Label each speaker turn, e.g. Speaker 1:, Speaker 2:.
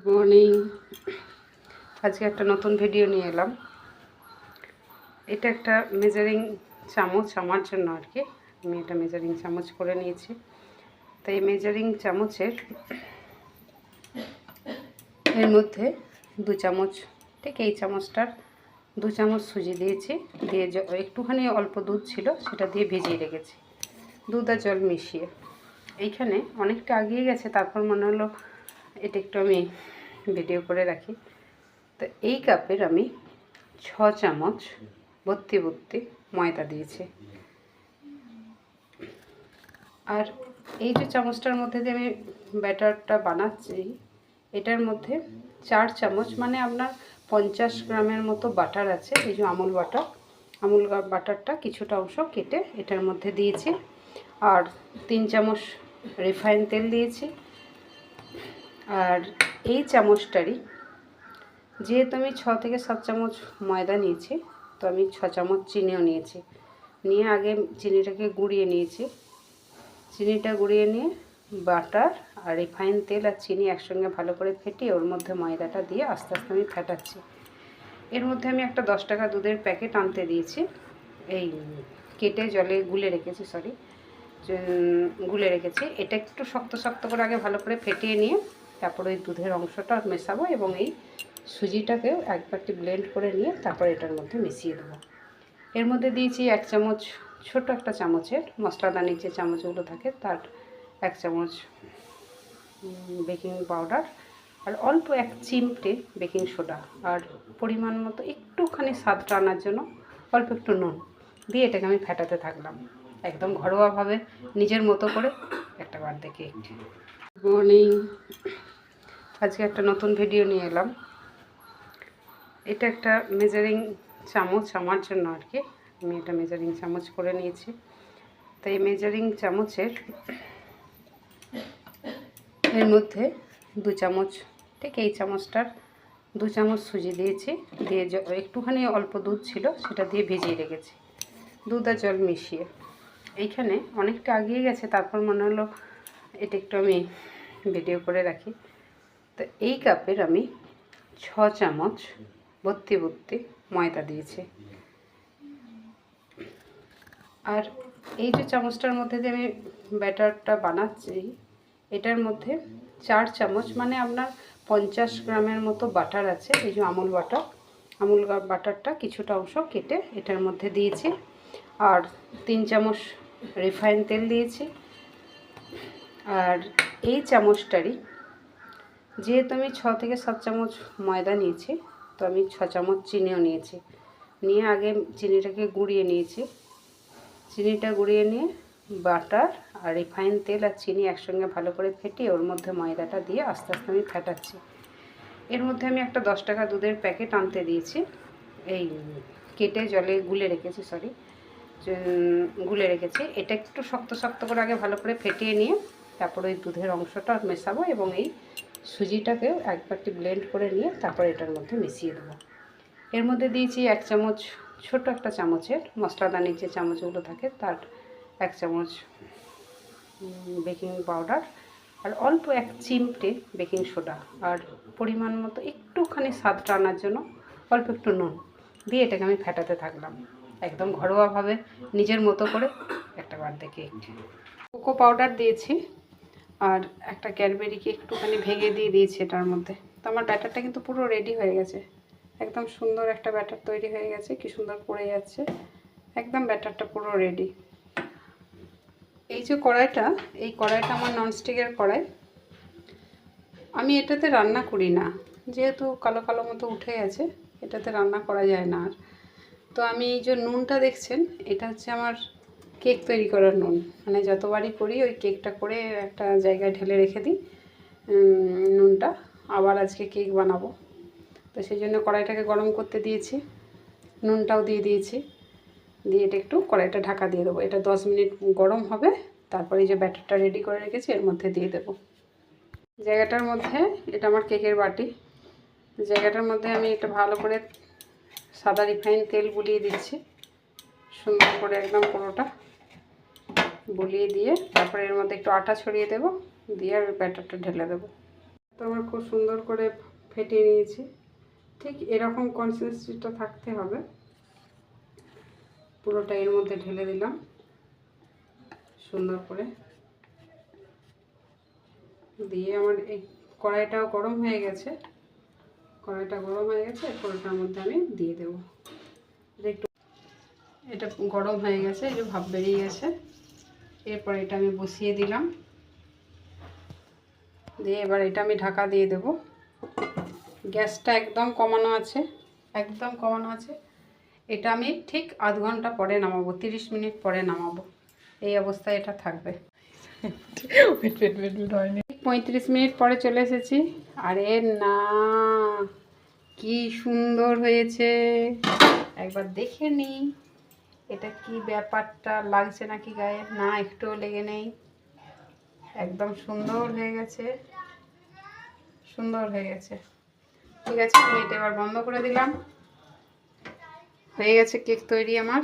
Speaker 1: Morning. আজকে একটা নতুন ভিডিও নিয়ে এলাম। এটা একটা মেজারিং চামচ আমার জন্য আর কি। আমি এটা মেজারিং চামচ করে নিয়েছি। তাই মেজারিং চামচের এর মধ্যে 2 চামচ, ঠিক এই চামচটার 2 চামচ সুজি দিয়েছি। দিয়ে একটুখানি অল্প দুধ ছিল, সেটা দিয়ে ভিজিয়ে রেখেছি, দুধ আর জল মিশিয়ে। এইখানে অনেকটা আগিয়ে গেছে, তারপর মনে হলো এটা একটু আমি ভিডিও করে রাখি। তো এই কাপের আমি 6 চামচ ভর্তি ময়দা দিয়েছি। আর এই যে চামচটার মধ্যে দিয়ে আমি ব্যাটারটা বানাচ্ছি, এটার মধ্যে 4 চামচ, মানে আপনার 50 গ্রামের মতো বাটার আছে। এই যে আমুল বাটারটা কিছুটা অংশ কেটে এটার মধ্যে দিয়েছি। আর 3 চামচ রিফাইন তেল দিয়েছি। আর এই চামচটারই, যেহেতু আমি 6 থেকে 7 চামচ ময়দা নিয়েছি, তো আমি 6 চামচ চিনিও নিয়েছি। নিয়ে আগে চিনিটাকে গুঁড়িয়ে নিয়েছি। চিনিটা গুঁড়িয়ে নিয়ে বাটার আর রিফাইন তেল আর চিনি একসঙ্গে ভালো করে ফেটিয়ে ওর মধ্যে ময়দাটা দিয়ে আস্তে আস্তে আমি ফেটাচ্ছি। এর মধ্যে আমি একটা 10 টাকা দুধের প্যাকেট আনতে দিয়েছি। এই কেটে জলে গুলে রেখেছি। এটা একটু শক্ত শক্ত করে আগে ভালো করে ফেটিয়ে নিয়ে তারপর ওই দুধের অংশটা মেশাবো এবং এই সুজিটাকেও একবারটি ব্লেন্ড করে নিয়ে তারপর এটার মধ্যে মিশিয়ে দেবো। এর মধ্যে দিয়েছি 1 চামচ, ছোট একটা চামচের মশলাদানির যে চামচগুলো থাকে তার 1 চামচ বেকিং পাউডার, আর অল্প 1 চিমটে বেকিং সোডা, আর পরিমাণ মতো একটুখানি স্বাদটা আনার জন্য অল্প একটু নুন দিয়ে এটাকে আমি ফেটাতে থাকলাম একদম ঘরোয়াভাবে, নিজের মতো করে একটা বার্থডে কেক। মর্নিং। আজকে একটা নতুন ভিডিও নিয়ে এলাম। এটা একটা মেজারিং চামচ আমার জন্য আর কি। আমি এটা মেজারিং চামচ করে নিয়েছি। তাই মেজারিং চামচের এর মধ্যে 2 চামচ, ঠিক এই চামচটার 2 চামচ সুজি দিয়েছি। দিয়ে একটুখানি অল্প দুধ ছিল, সেটা দিয়ে ভিজিয়ে রেখেছি, দুধ আর জল মিশিয়ে। এইখানে অনেকটা আগিয়ে গেছে, তারপর মনে হলো এটা একটু আমি ভিডিও করে রাখি। তো এই কাপের আমি 6 চামচ ভর্তি ময়দা দিয়েছি। আর এই যে চামচটার মধ্যে দিয়ে আমি ব্যাটারটা বানাচ্ছি, এটার মধ্যে 4 চামচ, মানে আপনার 50 গ্রামের মতো বাটার আছে। এই যে আমুল বাটারটা কিছুটা অংশ কেটে এটার মধ্যে দিয়েছি। আর 3 চামচ রিফাইন তেল দিয়েছি। আর এই চামচটারই, যেহেতু আমি 6 থেকে 7 চামচ ময়দা নিয়েছি, তো আমি 6 চামচ চিনিও নিয়েছি। নিয়ে আগে চিনিটাকে গুঁড়িয়ে নিয়েছি। চিনিটা গুঁড়িয়ে নিয়ে বাটার আর রিফাইন তেল আর চিনি একসঙ্গে ভালো করে ফেটিয়ে ওর মধ্যে ময়দাটা দিয়ে আস্তে আস্তে আমি ফেটাচ্ছি। এর মধ্যে আমি একটা 10 টাকা দুধের প্যাকেট আনতে দিয়েছি। এই কেটে জলে গুলে রেখেছি। এটা একটু শক্ত শক্ত করে আগে ভালো করে ফেটিয়ে নিয়ে তারপর ওই দুধের অংশটা মেশাবো এবং এই সুজিটাকেও একবারটি ব্লেন্ড করে নিয়ে তারপর এটার মধ্যে মিশিয়ে দেবো। এর মধ্যে দিয়েছি 1 চামচ, ছোট একটা চামচের মশলাদানির যে চামচগুলো থাকে তার 1 চামচ বেকিং পাউডার, আর অল্প 1 চিমটে বেকিং সোডা, আর পরিমাণ মতো একটুখানি স্বাদটা আনার জন্য অল্প একটু নুন দিয়ে এটাকে আমি ফেটাতে থাকলাম একদম ঘরোয়াভাবে, নিজের মতো করে একটা বার্থডে কেক। কোকো পাউডার দিয়েছি আর একটা ক্যাডবেরিকে একটুখানি ভেঙে দিয়ে দিয়েছি এটার মধ্যে। তো আমার ব্যাটারটা কিন্তু পুরো রেডি হয়ে গেছে, একদম সুন্দর একটা ব্যাটার তৈরি হয়ে গেছে। কি সুন্দর পড়ে যাচ্ছে, একদম ব্যাটারটা পুরো রেডি। এই যে কড়াইটা, এই কড়াইটা আমার ননস্টিকের কড়াই। আমি এটাতে রান্না করি না, যেহেতু কালো কালো মতো উঠে গেছে, এটাতে রান্না করা যায় না আর। তো আমি এই যে নুনটা দেখছেন, এটা হচ্ছে আমার কেক তৈরি করার নুন। মানে যতবারই করি ওই কেকটা করে একটা জায়গায় ঢেলে রেখে দিই নুনটা, আবার আজকে কেক বানাবো। তো সেই জন্য কড়াইটাকে গরম করতে দিয়েছি, নুনটাও দিয়ে দিয়েছি। দিয়ে এটা একটু কড়াইটা ঢাকা দিয়ে দেবো। এটা 10 মিনিট গরম হবে, তারপরে এই যে ব্যাটারটা রেডি করে রেখেছি এর মধ্যে দিয়ে দেবো। জায়গাটার মধ্যে, এটা আমার কেকের বাটি, জায়গাটার মধ্যে আমি এটা ভালো করে সাদা রিফাইন তেল বুলিয়ে দিচ্ছি, সুন্দর করে একদম পুরোটা বুলিয়ে দিয়ে তারপরে এর মধ্যে একটু আটা ছড়িয়ে দেবো, দিয়ে আর ব্যাটারটা ঢেলে দেবো। তো আমার খুব সুন্দর করে ফেটিয়ে নিয়েছি। ঠিক এরকম কনসিস্টেন্সিটা থাকতে হবে। পুরোটা এর মধ্যে ঢেলে দিলাম সুন্দর করে। দিয়ে আমার এই কড়াইটাও গরম হয়ে গেছে। কড়াইটা গরম হয়ে গেছে, পুরোটার মধ্যে আমি দিয়ে দেবো। একটু এটা গরম হয়ে গেছে, এই যে ভাপ বেরিয়ে গেছে। এরপর এটা আমি বসিয়ে দিলাম, দিয়ে এবার এটা আমি ঢাকা দিয়ে দেব। গ্যাসটা একদম কমানো আছে, একদম কমানো আছে। এটা আমি ঠিক আধ ঘন্টা পরে নামাবো, 30 মিনিট পরে নামাবো। এই অবস্থায় এটা থাকবে। 35 মিনিট পরে চলে এসেছি। আরে না, কি সুন্দর হয়েছে, একবার দেখে নিই এটা কি ব্যাপারটা, লাগছে নাকি গায়ে? না, একটুও লেগে নেই, একদম সুন্দর হয়ে গেছে, সুন্দর হয়ে গেছে। ঠিক আছে, আমি এটা এবার বন্ধ করে দিলাম। হয়ে গেছে কেক তৈরি আমার।